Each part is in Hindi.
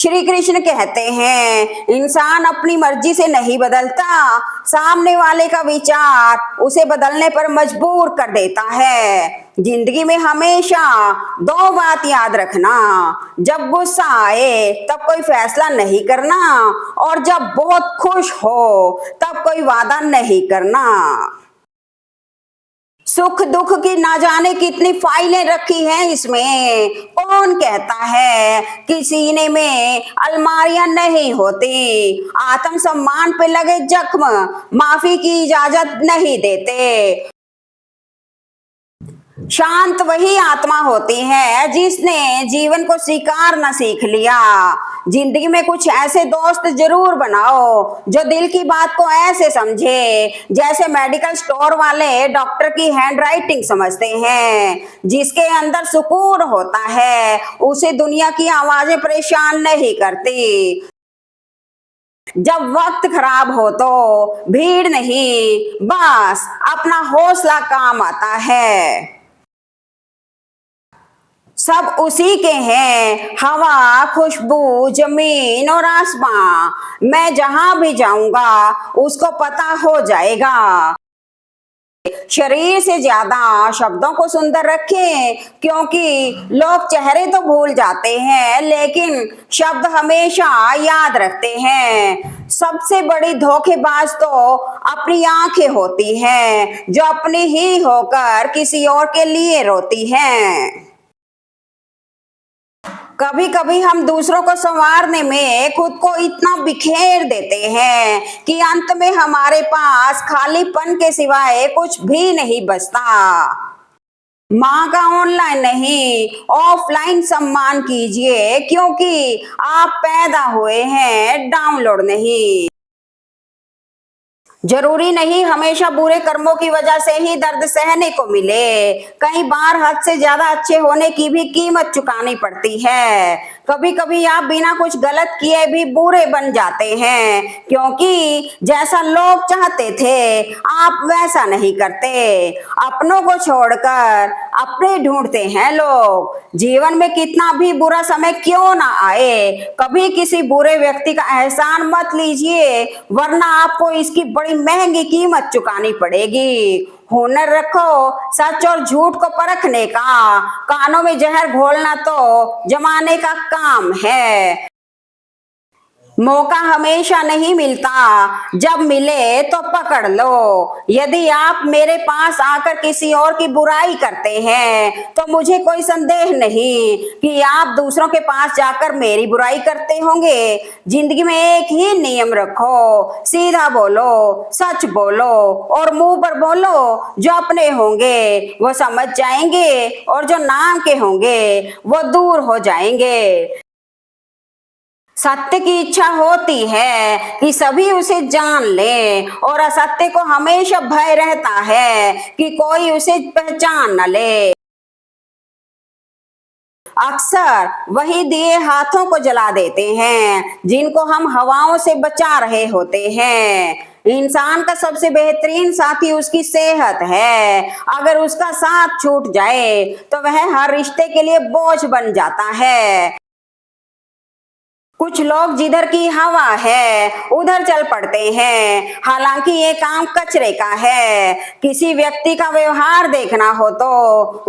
श्री कृष्ण कहते हैं इंसान अपनी मर्जी से नहीं बदलता, सामने वाले का विचार उसे बदलने पर मजबूर कर देता है। जिंदगी में हमेशा दो बात याद रखना, जब गुस्सा आए तब कोई फैसला नहीं करना और जब बहुत खुश हो तब कोई वादा नहीं करना। सुख दुख की ना जाने कितनी फाइलें रखी हैं इसमें, कौन कहता है कि सीने में अलमारियां नहीं होती। आत्मसम्मान पे लगे जख्म माफी की इजाजत नहीं देते। शांत वही आत्मा होती है जिसने जीवन को स्वीकारना सीख लिया। जिंदगी में कुछ ऐसे दोस्त जरूर बनाओ जो दिल की बात को ऐसे समझे जैसे मेडिकल स्टोर वाले डॉक्टर की हैंडराइटिंग समझते हैं। जिसके अंदर सुकून होता है उसे दुनिया की आवाजें परेशान नहीं करती। जब वक्त खराब हो तो भीड़ नहीं, बस अपना हौसला काम आता है। सब उसी के हैं, हवा, खुशबू, जमीन और आसमां। मैं जहां भी जाऊंगा उसको पता हो जाएगा। शरीर से ज्यादा शब्दों को सुंदर रखें, क्योंकि लोग चेहरे तो भूल जाते हैं लेकिन शब्द हमेशा याद रखते हैं। सबसे बड़ी धोखेबाज तो अपनी आंखें होती हैं जो अपनी ही होकर किसी और के लिए रोती हैं। कभी कभी हम दूसरों को संवारने में खुद को इतना बिखेर देते हैं कि अंत में हमारे पास खालीपन के सिवाय कुछ भी नहीं बचता। माँ का ऑनलाइन नहीं ऑफलाइन सम्मान कीजिए, क्योंकि आप पैदा हुए हैं डाउनलोड नहीं। जरूरी नहीं हमेशा बुरे कर्मों की वजह से ही दर्द सहने को मिले, कई बार हद से ज्यादा अच्छे होने की भी कीमत चुकानी पड़ती है। कभी कभी आप बिना कुछ गलत किए भी बुरे बन जाते हैं, क्योंकि जैसा लोग चाहते थे आप वैसा नहीं करते। अपनों को छोड़कर अपने ढूंढते हैं लोग। जीवन में कितना भी बुरा समय क्यों ना आए, कभी किसी बुरे व्यक्ति का एहसान मत लीजिए, वरना आपको इसकी बड़ी महंगी कीमत चुकानी पड़ेगी। हुनर रखो सच और झूठ को परखने का, कानों में जहर घोलना तो जमाने का काम है। मौका हमेशा नहीं मिलता, जब मिले तो पकड़ लो। यदि आप मेरे पास आकर किसी और की बुराई करते हैं तो मुझे कोई संदेह नहीं कि आप दूसरों के पास जाकर मेरी बुराई करते होंगे। जिंदगी में एक ही नियम रखो, सीधा बोलो, सच बोलो और मुंह पर बोलो। जो अपने होंगे वो समझ जाएंगे और जो नाम के होंगे वो दूर हो जाएंगे। सत्य की इच्छा होती है कि सभी उसे जान ले, और असत्य को हमेशा भय रहता है कि कोई उसे पहचान न ले। अक्सर वही दिए हाथों को जला देते हैं जिनको हम हवाओं से बचा रहे होते हैं। इंसान का सबसे बेहतरीन साथी उसकी सेहत है। अगर उसका साथ छूट जाए तो वह हर रिश्ते के लिए बोझ बन जाता है। कुछ लोग जिधर की हवा है उधर चल पड़ते हैं, हालांकि ये काम कचरे का है। किसी व्यक्ति का व्यवहार देखना हो तो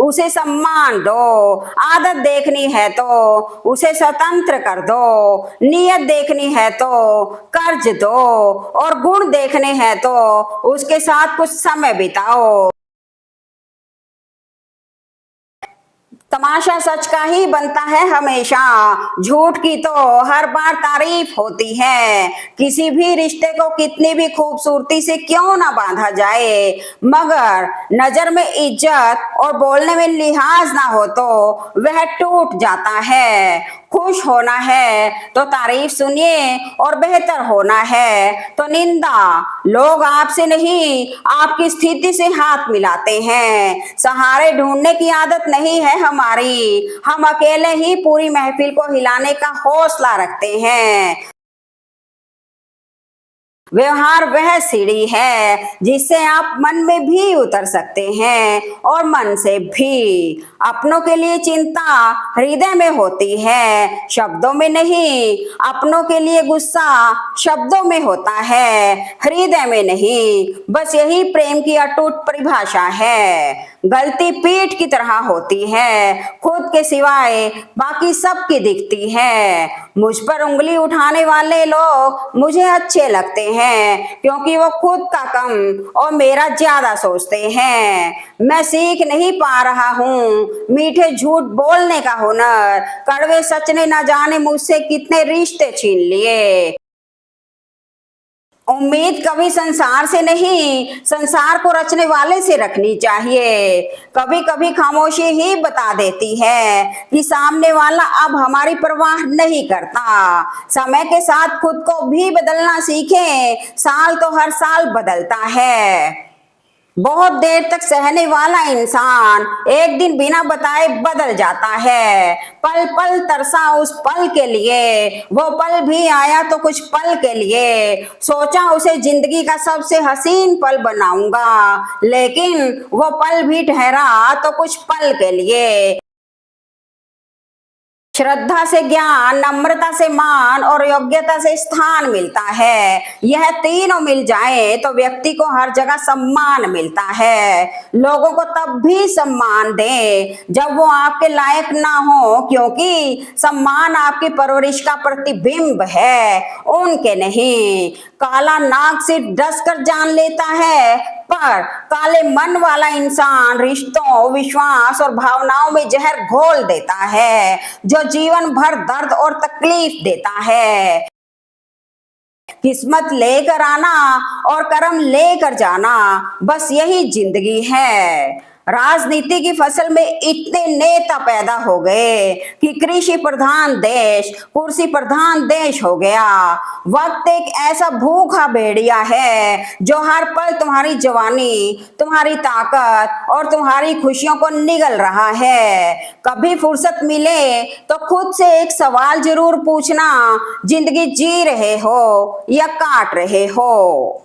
उसे सम्मान दो, आदत देखनी है तो उसे स्वतंत्र कर दो, नियत देखनी है तो कर्ज दो और गुण देखने हैं तो उसके साथ कुछ समय बिताओ। तमाशा सच का ही बनता है हमेशा, झूठ की तो हर बार तारीफ होती है। किसी भी रिश्ते को कितनी भी खूबसूरती से क्यों ना बांधा जाए, मगर नजर में इज्जत और बोलने में लिहाज ना हो तो वह टूट जाता है। खुश होना है तो तारीफ सुनिए और बेहतर होना है तो निंदा। लोग आपसे नहीं आपकी स्थिति से हाथ मिलाते हैं। सहारे ढूंढने की आदत नहीं है हमारी, हम अकेले ही पूरी महफिल को हिलाने का हौसला रखते हैं। व्यवहार वह सीढ़ी है जिससे आप मन में भी उतर सकते हैं और मन से भी। अपनों के लिए चिंता हृदय में होती है, शब्दों में नहीं। अपनों के लिए गुस्सा शब्दों में होता है, हृदय में नहीं। बस यही प्रेम की अटूट परिभाषा है। गलती पीठ की तरह होती है, खुद के सिवाय बाकी सबकी दिखती है। मुझ पर उंगली उठाने वाले लोग मुझे अच्छे लगते हैं क्योंकि वो खुद का कम और मेरा ज्यादा सोचते हैं। मैं सीख नहीं पा रहा हूँ मीठे झूठ बोलने का हुनर। कड़वे सच ने न जाने मुझसे कितने रिश्ते छीन लिए। उम्मीद कभी संसार से नहीं, संसार को रचने वाले से रखनी चाहिए। कभी कभी खामोशी ही बता देती है कि सामने वाला अब हमारी परवाह नहीं करता। समय के साथ खुद को भी बदलना सीखें, साल तो हर साल बदलता है। बहुत देर तक सहने वाला इंसान एक दिन बिना बताए बदल जाता है। पल पल तरसा उस पल के लिए, वो पल भी आया तो कुछ पल के लिए। सोचा उसे जिंदगी का सबसे हसीन पल बनाऊंगा, लेकिन वो पल भी ठहरा तो कुछ पल के लिए। श्रद्धा से ज्ञान, नम्रता से मान और योग्यता से स्थान मिलता है। यह तीनों मिल जाए तो व्यक्ति को हर जगह सम्मान मिलता है। लोगों को तब भी सम्मान दें जब वो आपके लायक ना हो, क्योंकि सम्मान आपकी परवरिश का प्रतिबिंब है, उनके नहीं। काला नाग सिर्फ डस कर जान लेता है, पर काले मन वाला इंसान रिश्तों, विश्वास और भावनाओं में जहर घोल देता है, जो जीवन भर दर्द और तकलीफ देता है। किस्मत लेकर आना और कर्म लेकर जाना, बस यही जिंदगी है। राजनीति की फसल में इतने नेता पैदा हो गए कि कृषि प्रधान देश कुर्सी प्रधान देश हो गया। वक्त एक ऐसा भूखा भेड़िया है जो हर पल तुम्हारी जवानी, तुम्हारी ताकत और तुम्हारी खुशियों को निगल रहा है। कभी फुर्सत मिले तो खुद से एक सवाल जरूर पूछना, जिंदगी जी रहे हो या काट रहे हो।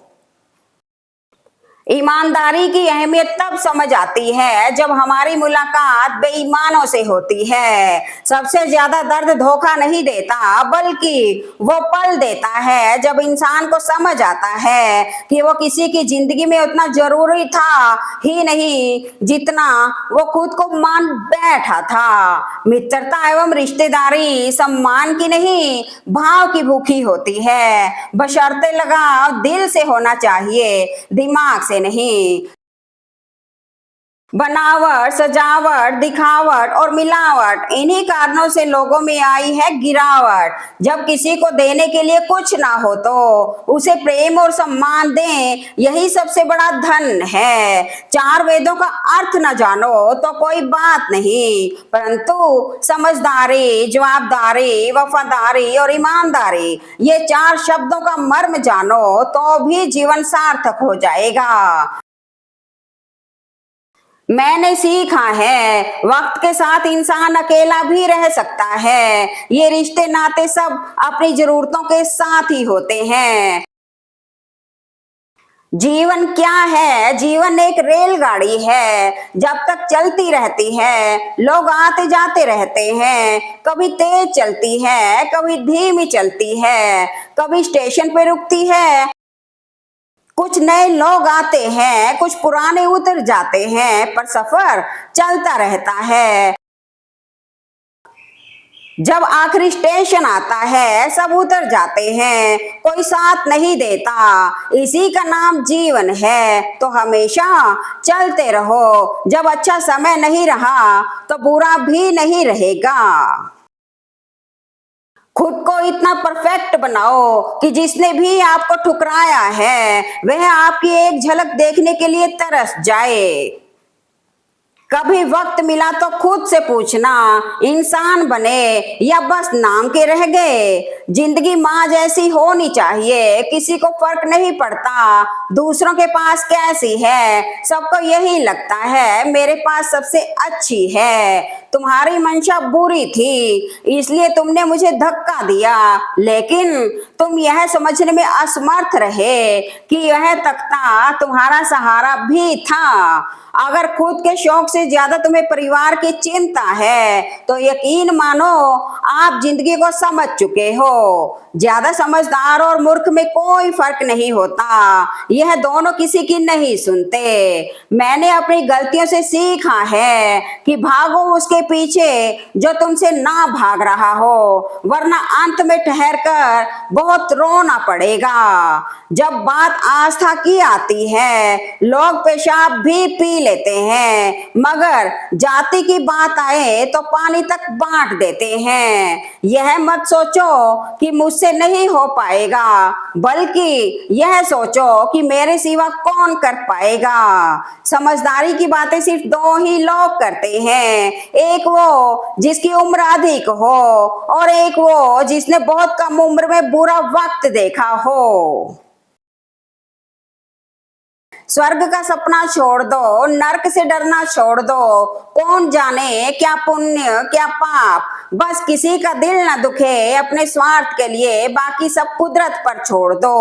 ईमानदारी की अहमियत तब समझ आती है जब हमारी मुलाकात बेईमानों से होती है। सबसे ज्यादा दर्द धोखा नहीं देता, बल्कि वो पल देता है जब इंसान को समझ आता है कि वो किसी की जिंदगी में उतना जरूरी था ही नहीं जितना वो खुद को मान बैठा था। मित्रता एवं रिश्तेदारी सम्मान की नहीं, भाव की भूखी होती है। बशर्ते लगाव दिल से होना चाहिए, दिमाग से नहीं। बनावट, सजावट, दिखावट और मिलावट, इन्हीं कारणों से लोगों में आई है गिरावट। जब किसी को देने के लिए कुछ ना हो तो उसे प्रेम और सम्मान दें, यही सबसे बड़ा धन है। चार वेदों का अर्थ न जानो तो कोई बात नहीं, परंतु समझदारी, जवाबदारी, वफादारी और ईमानदारी, ये चार शब्दों का मर्म जानो तो भी जीवन सार्थक हो जाएगा। मैंने सीखा है वक्त के साथ इंसान अकेला भी रह सकता है। ये रिश्ते नाते सब अपनी जरूरतों के साथ ही होते हैं। जीवन क्या है? जीवन एक रेलगाड़ी है, जब तक चलती रहती है लोग आते जाते रहते हैं। कभी तेज चलती है, कभी धीमी चलती है, कभी स्टेशन पे रुकती है। कुछ नए लोग आते हैं, कुछ पुराने उतर जाते हैं, पर सफर चलता रहता है। जब आखिरी स्टेशन आता है सब उतर जाते हैं, कोई साथ नहीं देता। इसी का नाम जीवन है, तो हमेशा चलते रहो। जब अच्छा समय नहीं रहा तो बुरा भी नहीं रहेगा। खुद को इतना परफेक्ट बनाओ कि जिसने भी आपको ठुकराया है वह आपकी एक झलक देखने के लिए तरस जाए। कभी वक्त मिला तो खुद से पूछना, इंसान बने या बस नाम के रह गए। जिंदगी माँ जैसी होनी चाहिए, किसी को फर्क नहीं पड़ता दूसरों के पास कैसी है। सबको यही लगता है मेरे पास सबसे अच्छी है, तो तुम्हारी मंशा बुरी थी, इसलिए तुमने मुझे धक्का दिया, लेकिन तुम यह समझने में असमर्थ रहे कि यह तख्ता तुम्हारा सहारा भी था। अगर खुद के शौक से ज्यादा तुम्हें परिवार की चिंता है तो यकीन मानो आप जिंदगी को समझ चुके हो। ज्यादा समझदार और मूर्ख में कोई फर्क नहीं होता, यह दोनों किसी की नहीं सुनते। मैंने अपनी गलतियों से सीखा है कि भागो उसके पीछे जो तुमसे ना भाग रहा हो, वरना अंत में ठहर कर बहुत रोना पड़ेगा। जब बात आस्था की आती है, लोग पेशाब भी पी लेते हैं, मगर जाति की बात आए तो पानी तक बांट देते हैं। यह मत सोचो कि मुझसे नहीं हो पाएगा, बल्कि यह सोचो कि मेरे सिवा कौन कर पाएगा। समझदारी की बातें सिर्फ दो ही लोग करते हैं, एक वो जिसकी उम्र अधिक हो और एक वो जिसने बहुत कम उम्र में बुरा वक्त देखा हो। स्वर्ग का सपना छोड़ दो, नरक से डरना छोड़ दो। कौन जाने क्या पुण्य क्या पाप, बस किसी का दिल न दुखे अपने स्वार्थ के लिए, बाकी सब कुदरत पर छोड़ दो।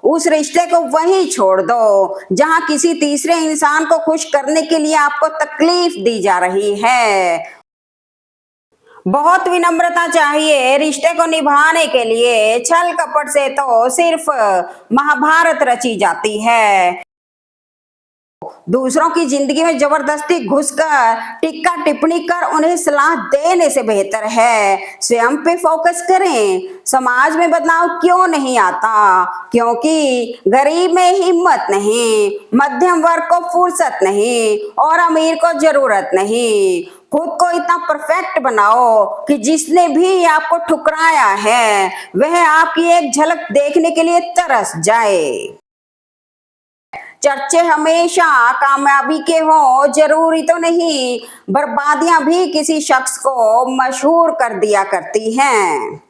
उस रिश्ते को वहीं छोड़ दो जहां किसी तीसरे इंसान को खुश करने के लिए आपको तकलीफ दी जा रही है। बहुत विनम्रता चाहिए रिश्ते को निभाने के लिए, छल कपट से तो सिर्फ महाभारत रची जाती है। दूसरों की जिंदगी में जबरदस्ती घुसकर टिक्का टिप्पणी कर उन्हें सलाह देने से बेहतर है स्वयं पे फोकस करें। समाज में बदलाव क्यों नहीं आता? क्योंकि गरीब में हिम्मत नहीं, मध्यम वर्ग को फुर्सत नहीं और अमीर को जरूरत नहीं। खुद को इतना परफेक्ट बनाओ कि जिसने भी आपको ठुकराया है वह आपकी एक झलक देखने के लिए तरस जाए। चर्चे हमेशा कामयाबी के हों जरूरी तो नहीं, बर्बादियां भी किसी शख्स को मशहूर कर दिया करती हैं।